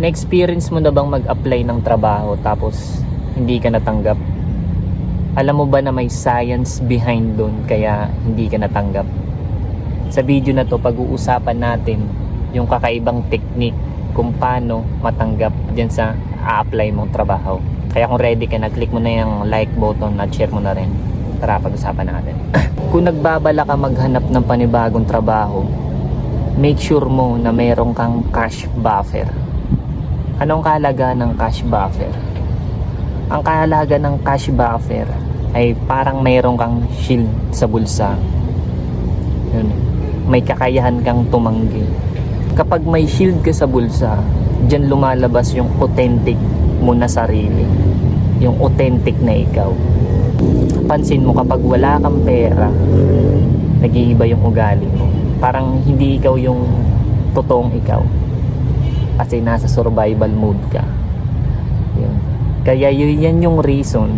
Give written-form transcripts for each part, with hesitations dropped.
Na-experience mo na bang mag-apply ng trabaho tapos hindi ka natanggap? Alam mo ba na may science behind doon kaya hindi ka natanggap? Sa video na to, pag-uusapan natin yung kakaibang technique kung paano matanggap dyan sa a-apply mong trabaho. Kaya kung ready ka na, click mo na yung like button at share mo na rin. Tara, pag-usapan natin. Kung nagbabala ka maghanap ng panibagong trabaho, make sure mo na mayroon kang cash buffer. Anong kahalaga ng cash buffer? Ang kahalaga ng cash buffer ay parang mayroon kang shield sa bulsa. Yun. May kakayahan kang tumanggi. Kapag may shield ka sa bulsa, dyan lumalabas yung authentic mo na sarili. Yung authentic na ikaw. Pansin mo kapag wala kang pera, nag-iiba yung ugali mo. Parang hindi ikaw yung totoong ikaw. Kasi nasa survival mode ka. Yun. Kaya yan yung reason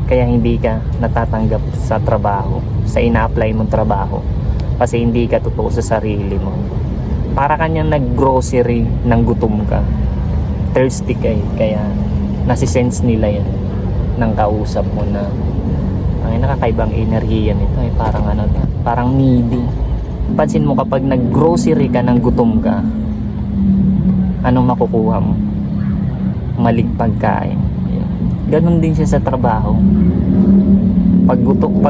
kaya hindi ka natatanggap sa trabaho, sa ina-apply mong trabaho. Kasi hindi ka totoo sa sarili mo. Para kanyang nag-grocery ng gutom ka. Thirsty ka eh. Kaya nasisense nila yan ng kausap mo na ay nakakaibang enerhiya nito eh. Parang ano, parang needy. Pansin mo kapag nag-grocery ka ng gutom ka, anong makukuha mo? Maling pagkain. Ganon din siya sa trabaho. Pag gutom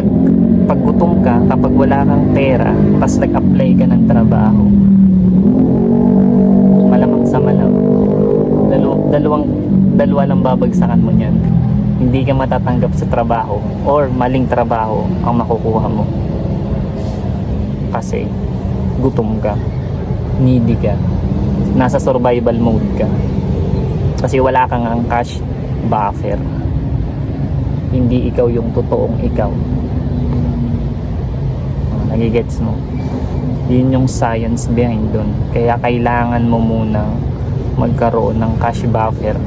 ka, kapag wala kang pera, tapos nag-apply ka ng trabaho, malamang sa malamang, dalawa lang babagsakan mo niyan. Hindi ka matatanggap sa trabaho or maling trabaho ang makukuha mo. Kasi gutom ka, needy ka, nasa survival mode ka. Kasi wala kang ang cash buffer. Hindi ikaw yung totoong ikaw. Nagigets mo? Yun yung science behind dun. Kaya kailangan mo muna magkaroon ng cash buffer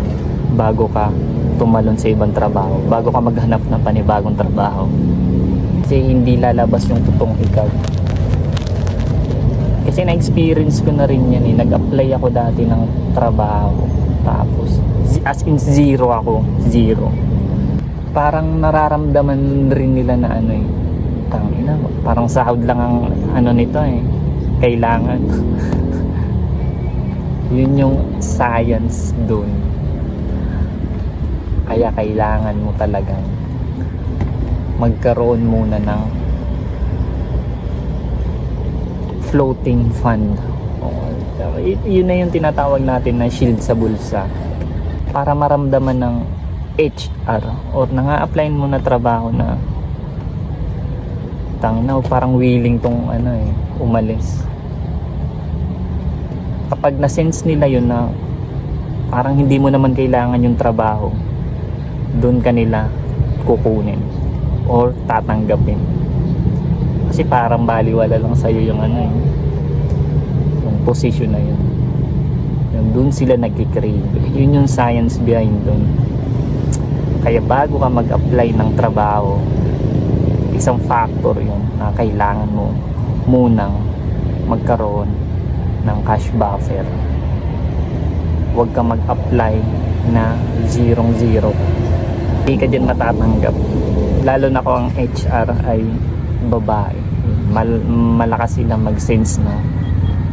bago ka tumalon sa ibang trabaho, bago ka maghanap ng panibagong trabaho. Kasi hindi lalabas yung totoong ikaw. Kasi na-experience ko na rin yan eh. Nag-apply ako dati ng trabaho. Tapos, as in zero ako. Zero. Parang nararamdaman rin nila na ano eh. Tangina, parang sahod lang ang ano nito eh. Kailangan. Yun yung science dun. Kaya kailangan mo talagang magkaroon muna ng floating fund. Yun na yung tinatawag natin na shield sa bulsa. Para maramdaman ng HR or nang-a-apply mo na trabaho na tanginaw, parang willing tong ano eh, umalis. Kapag na-sense nila yun na parang hindi mo naman kailangan yung trabaho, doon ka nila kukunin or tatanggapin. Kasi parang baliwala lang sa'yo yung ano eh, yung position na yun. Doon sila nagkikrave. Yun yung science behind doon. Kaya bago ka mag-apply ng trabaho, isang factor yun na kailangan mo munang magkaroon ng cash buffer. Huwag ka mag-apply na zero. Hindi ka dyan matatanggap. Lalo na kung ang HR ay babae. Malakas silang mag-sense na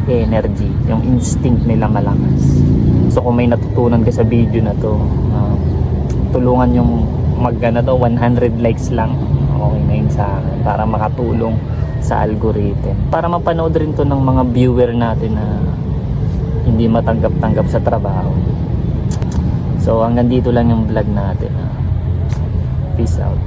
energy. Yung instinct nila malakas. So kung may natutunan ka sa video na to, tulungan yung mag-100 likes lang. Okay na yun sa akin. Para makatulong sa algorithm. Para mapanood rin to ng mga viewer natin na hindi matanggap-tanggap sa trabaho. So hanggang dito lang yung vlog natin. Peace out.